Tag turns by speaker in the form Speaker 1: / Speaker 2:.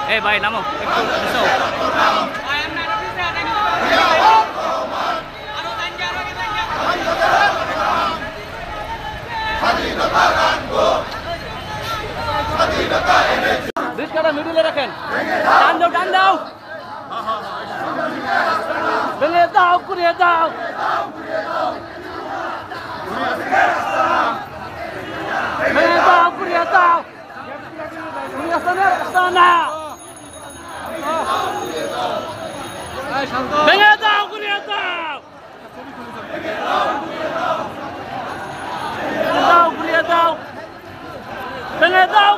Speaker 1: Eh ভাই নামো একটু এসো। রিস্কাটা মিডিলে রাখেন। টান দাও ভেঙে দাও ঘুরিয়ে দাও ভেঙে দাও ঘুরিয়ে দাও ভেঙে দাও ঘুরিয়ে দাও ঘুরিয়ে দাও ভেঙে দাও